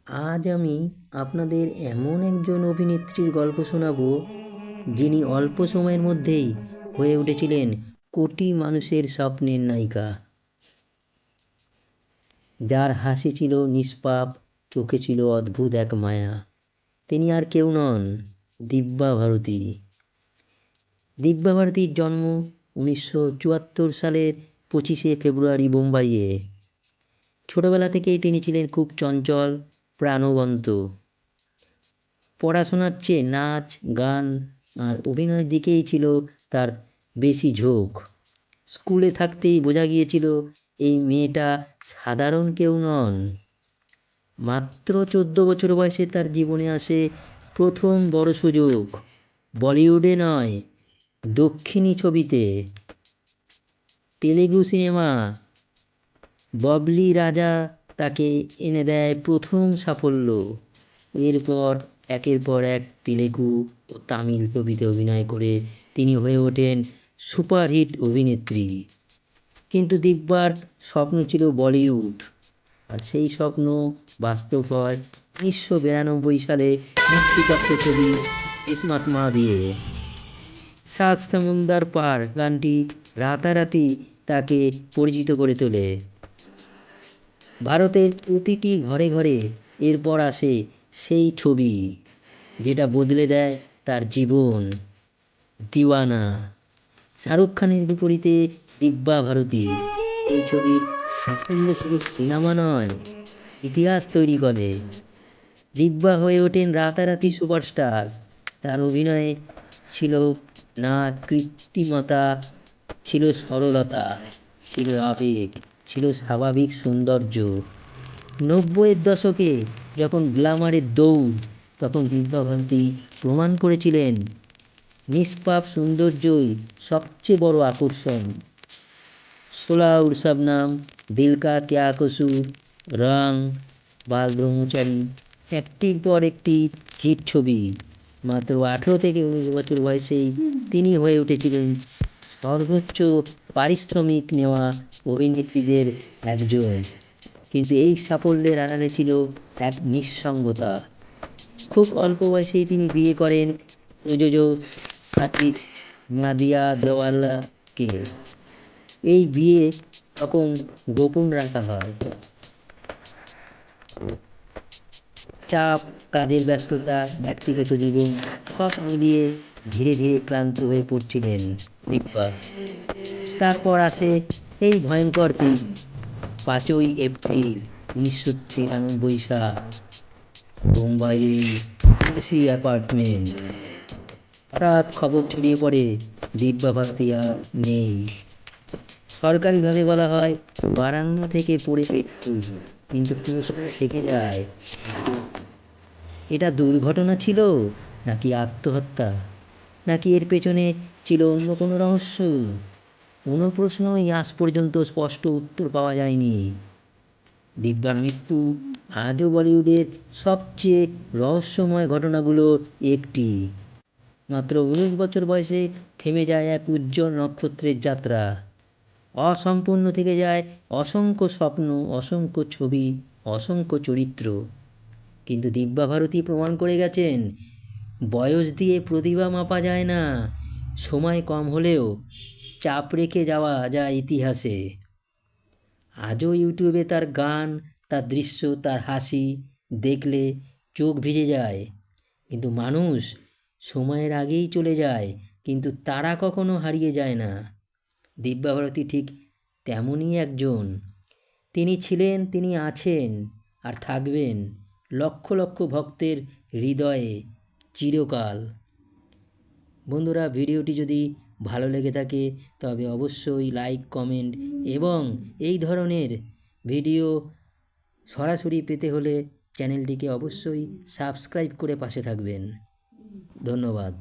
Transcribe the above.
আজ আমি আপনাদের এমন একজন অভিনেত্রীর গল্প শোনাবো যিনি অল্প সময়ের মধ্যেই হয়ে উঠেছিলেন কোটি মানুষের স্বপ্নের নায়িকা। যার হাসি ছিল নিষ্পাপ, চোখে ছিল অদ্ভুত এক মায়া। তিনি আর কেউ নন, দিব্যা ভারতী। দিব্যা ভারতীর জন্ম 1974 সালের 25শে ফেব্রুয়ারি বোম্বাইয়ে। ছোটবেলা থেকেই তিনি ছিলেন খুব চঞ্চল, প্রাণবন্ত। পড়াশোনার চেয়ে নাচ, গান আর অভিনয়ের দিকেই ছিল তার বেশি ঝোঁক। স্কুলে থাকতেই বোঝা গিয়েছিল এই মেয়েটা সাধারণ কেউ নন। মাত্র 14 বছর বয়সে তার জীবনে আসে প্রথম বড় সুযোগ। বলিউডে নয়, দক্ষিণী ছবিতে। তেলেগু সিনেমা ববলি রাজা তাকে এনে দেয় প্রথম সাফল্য। এরপর একের পর এক তেলেগু ও তামিল ছবিতে অভিনয় করে তিনি হয়ে ওঠেন সুপারহিট অভিনেত্রী। কিন্তু দিব্যার স্বপ্ন ছিল বলিউড, আর সেই স্বপ্ন বাস্তব হয় 1992 সালে মুক্তিপ্রাপ্ত ছবি কিসমত মা দিয়ে। সাত সমুন্দর পার গানটি রাতারাতি তাকে পরিচিত করে তোলে। ভারতের প্রতিটি ঘরে ঘরে এরপর আসে সেই ছবি যেটা বদলে দেয় তার জীবন, দিওয়ানা। শাহরুখ খানের বিপরীতে দিব্যা ভারতী। এই ছবির সাফল্য শুধু সিনেমা নয়, ইতিহাস তৈরি করে। দিব্যা হয়ে ওঠেন রাতারাতি সুপারস্টার। তার অভিনয়ে ছিল না কৃত্রিমতা, ছিল সরলতা, ছিল আবেগ, ছিল স্বাভাবিক সৌন্দর্য। 90-এর দশকে যখন গ্ল্যামারের দৌড়, তখন দিব্যা ভারতী প্রমাণ করেছিলেন নিষ্পাপ সৌন্দর্যই সবচেয়ে বড় আকর্ষণ। সোলা और शबनम, दिल का क्या कसूर, রং, বাল ব্রহ্মচারী, একটির পর একটি হিট ছবি। মাত্র 18 থেকে 19 বছর বয়সেই তিনি হয়ে উঠেছিলেন সর্বোচ্চ পারিশ্রমিক নেওয়া অভিনেত্রীদের একজন। কিন্তু এই সাফল্যের আড়ালে ছিল এক নিঃসঙ্গতা। খুব অল্প বয়সেই তিনি বিয়ে করেন প্রযোজক সাকিব নাদিয়া দেওয়ালাকে। এই বিয়ে তখন গোপন রাখা হয়। চাপ, কাজের ব্যস্ততা, ব্যক্তিগত জীবন সব মিলিয়ে ধীরে ধীরে ক্লান্ত হয়ে পড়ছিলেন দিব্যা। তারপর আসে এই ভয়ঙ্কর দিন, 5ই এপ্রিল 1993 সাল। মুম্বাইয়ের এসি অ্যাপার্টমেন্ট। হঠাৎ খবর ছড়িয়ে পড়ে দিব্যা ভারতী আর নেই। সরকারিভাবে বলা হয় বারান্দা থেকে পড়ে মৃত্যু, কিন্তু প্রশ্ন থেকে যায়, এটা দুর্ঘটনা ছিল নাকি আত্মহত্যা, নাকি এর পেছনে ছিল অন্য কোনো রহস্য? কোনো প্রশ্নই আজ পর্যন্ত স্পষ্ট উত্তর পাওয়া যায়নি। দিব্যার মৃত্যু আজও বলিউডের সবচেয়ে রহস্যময় ঘটনাগুলোর একটি। মাত্র 19 বছর বয়সে থেমে যায় এক উজ্জ্বল নক্ষত্রের যাত্রা। অসম্পূর্ণ থেকে যায় অসংখ্য স্বপ্ন, অসংখ্য ছবি, অসংখ্য চরিত্র। কিন্তু দিব্যা ভারতী প্রমাণ করে গেছেন বয়স দিয়ে প্রতিভা মাপা যায় না। সময় কম হলেও চাপ রেখে যাওয়া যায় ইতিহাসে। আজও ইউটিউবে তার গান, তার দৃশ্য, তার হাসি দেখলে চোখ ভিজে যায়। কিন্তু মানুষ সময়ের আগেই চলে যায়, কিন্তু তারা কখনো হারিয়ে যায় না। দিব্যা ভারতী ঠিক তেমনই একজন। তিনি ছিলেন, তিনি আছেন আর থাকবেন লক্ষ লক্ষ ভক্তের হৃদয়ে চিরকাল। বন্ধুরা, ভিডিওটি যদি ভালো লেগে থাকে তবে অবশ্যই লাইক, কমেন্ট এবং এই ধরনের ভিডিও সরাসরি পেতে হলে চ্যানেলটিকে অবশ্যই সাবস্ক্রাইব করে পাশে থাকবেন। ধন্যবাদ।